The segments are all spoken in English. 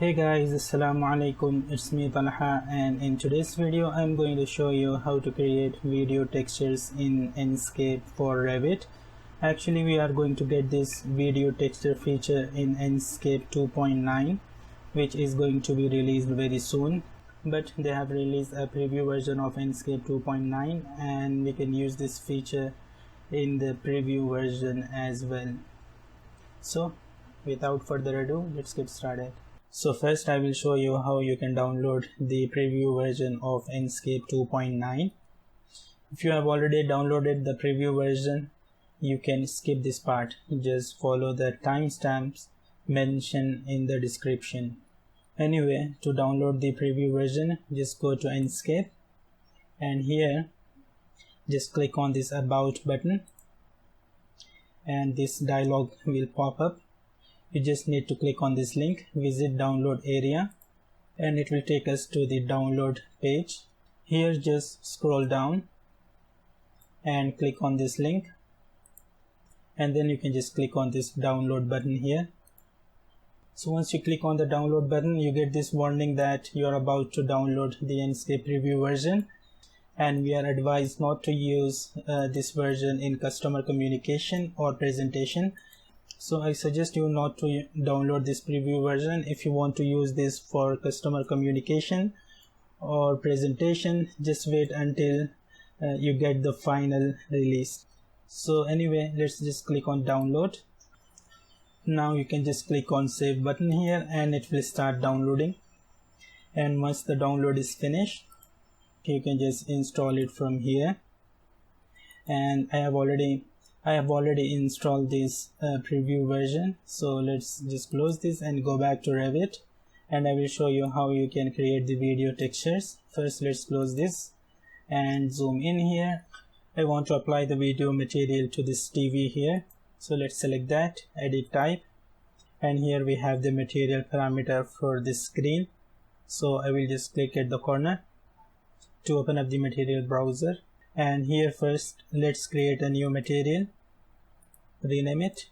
Hey guys, assalamu alaikum, it's me Talha, and in today's video I'm going to show you how to create video textures in Enscape for Revit. Actually, we are going to get this video texture feature in Enscape 2.9, which is going to be released very soon, but they have released a preview version of Enscape 2.9 and we can use this feature in the preview version as well. So without further ado, let's get started. So first I will show you how you can download the preview version of Enscape 2.9. If you have already downloaded the preview version, you can skip this part. Just follow the timestamps mentioned in the description. Anyway, to download the preview version, just go to Enscape and here just click on this About button and this dialog will pop up. You just need to click on this link, visit download area, and it will take us to the download page. Here just scroll down and click on this link, and then you can just click on this download button here. So once you click on the download button, you get this warning that you are about to download the Enscape preview version, and we are advised not to use this version in customer communication or presentation. So I suggest you not to download this preview version. If you want to use this for customer communication or presentation, just wait until you get the final release. So anyway, let's just click on download. Now you can just click on save button here and it will start downloading. And once the download is finished, you can just install it from here. And I have already installed this preview version, so let's just close this and go back to Revit, and I will show you how you can create the video textures. First, let's close this and zoom in here. I want to apply the video material to this TV here, so let's select that, edit type, and here we have the material parameter for this screen. So I will just click at the corner to open up the material browser. And here first let's create a new material, rename it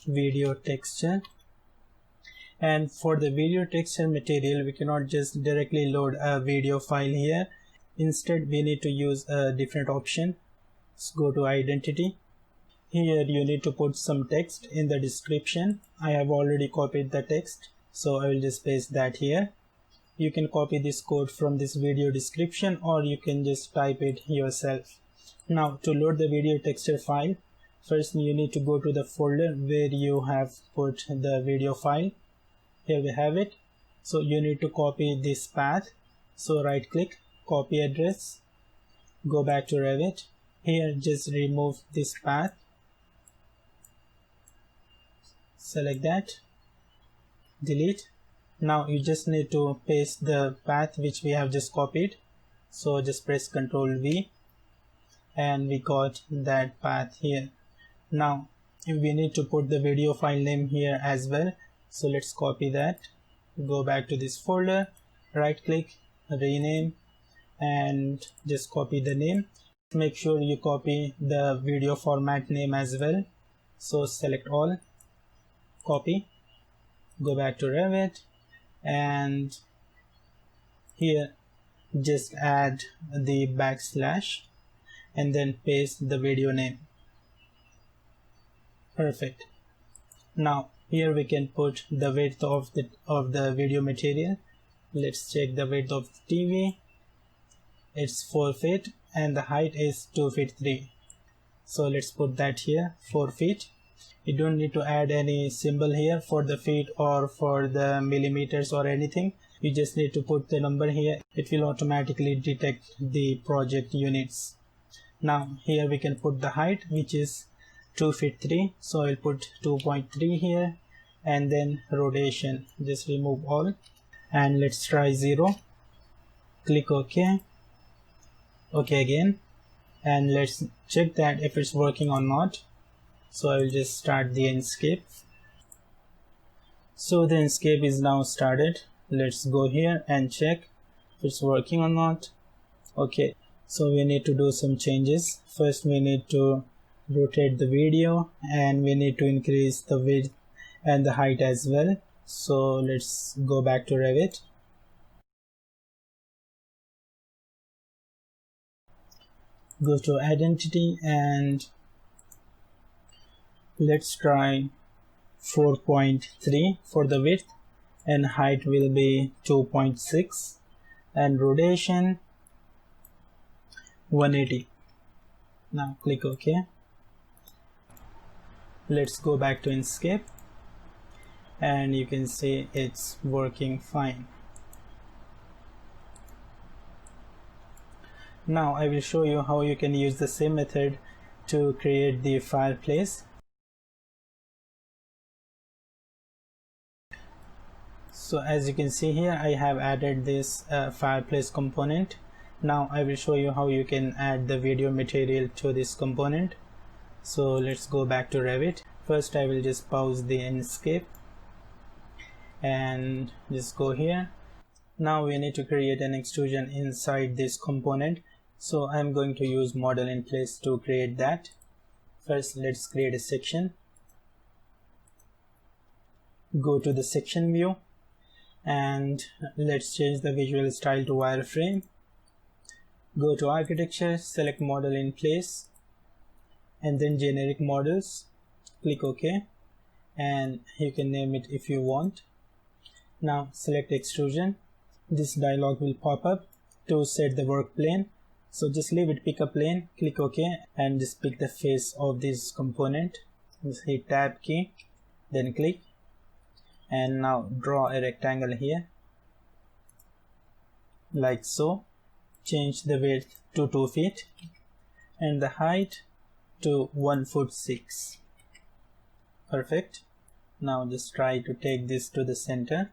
video texture. And for the video texture material, we cannot just directly load a video file here. Instead, we need to use a different option. Let's go to identity. Here you need to put some text in the description. I have already copied the text, so I will just paste that here. You can copy this code from this video description or you can just type it yourself. Now to load the video texture file, first you need to go to the folder where you have put the video file. Here we have it. So you need to copy this path. So right click, copy address, go back to Revit. Here just remove this path. Select that, delete. Now you just need to paste the path which we have just copied. So just press Ctrl V and we got that path here. Now we need to put the video file name here as well. So let's copy that, go back to this folder, right click, rename, and just copy the name. Make sure you copy the video format name as well. So select all, copy, go back to Revit, and here just add the backslash and then paste the video name. Perfect. Now here we can put the width of the video material. Let's check the width of the TV. It's 4 feet and the height is 2 feet 3. So let's put that here, 4 feet. You don't need to add any symbol here for the feet or for the millimeters or anything. You just need to put the number here. It will automatically detect the project units. Now here we can put the height, which is 2 feet 3. So I'll put 2.3 here, and then rotation, just remove all and let's try 0. Click OK. OK again, and let's check that if it's working or not. So I will just start the Enscape. So the Enscape is now started. Let's go here and check if it's working or not. Okay, so we need to do some changes. First we need to rotate the video and we need to increase the width and the height as well. So let's go back to Revit. Go to identity and let's try 4.3 for the width, and height will be 2.6, and rotation 180. Now click OK. Let's go back to Enscape and you can see it's working fine. Now I will show you how you can use the same method to create the fireplace. So as you can see here, I have added this fireplace component. Now I will show you how you can add the video material to this component. So let's go back to Revit. First I will just pause the Enscape and just go here. Now we need to create an extrusion inside this component. So I'm going to use model in place to create that. First let's create a section. Go to the section view and let's change the visual style to wireframe. Go to architecture, select model in place and then generic models. Click OK and you can name it if you want. Now select extrusion. This dialog will pop up to set the work plane. So just leave it, pick a plane, click OK and just pick the face of this component. Just hit tab key, then click, and now draw a rectangle here like so. Change the width to 2 feet and the height to 1 foot 6. Perfect. Now just try to take this to the center.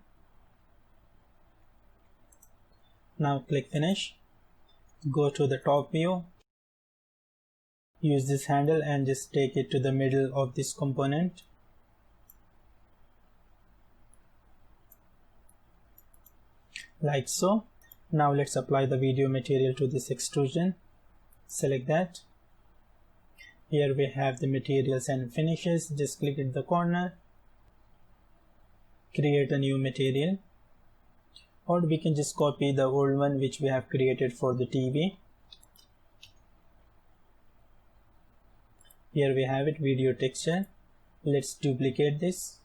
Now click finish. Go to the top view, use this handle and just take it to the middle of this component. Like so. Now let's apply the video material to this extrusion. Select that. Here we have the materials and finishes. Just click at the corner, create a new material, or we can just copy the old one which we have created for the TV. Here we have it, video texture. Let's duplicate this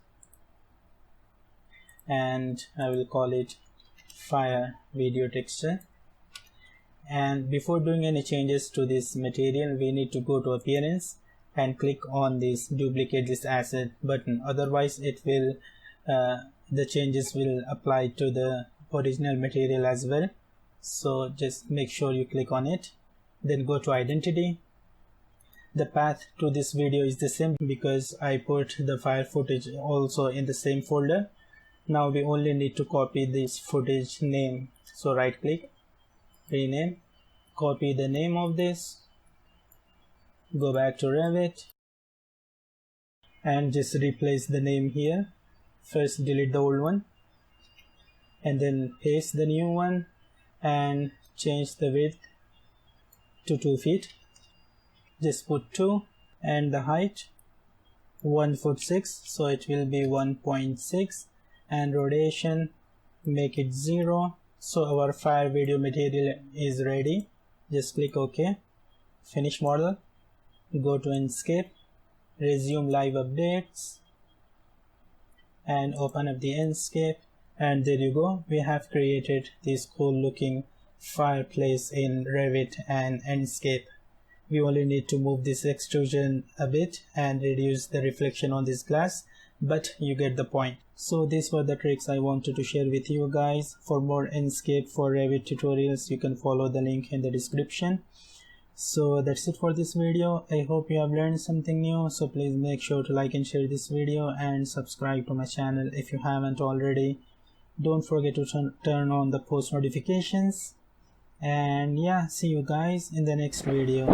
and I will call it fire video texture. And before doing any changes to this material, we need to go to appearance and click on this duplicate this asset button. Otherwise it will the changes will apply to the original material as well. So just make sure you click on it, then go to identity. The path to this video is the same because I put the fire footage also in the same folder. Now we only need to copy this footage name. So right click, rename, copy the name of this, go back to Revit and just replace the name here. First delete the old one and then paste the new one and change the width to 2 feet. Just put 2 and the height 1 foot 6, so it will be 1.6, and rotation make it 0. So our fire video material is ready. Just click OK, finish model, go to Enscape, resume live updates and open up the Enscape, and there you go, we have created this cool looking fireplace in Revit and Enscape. We only need to move this extrusion a bit and reduce the reflection on this glass, but you get the point. So these were the tricks I wanted to share with you guys. For more Enscape for Revit tutorials, you can follow the link in the description. So that's it for this video. I hope you have learned something new. So please make sure to like and share this video and subscribe to my channel if you haven't already. Don't forget to turn on the post notifications. And yeah, see you guys in the next video.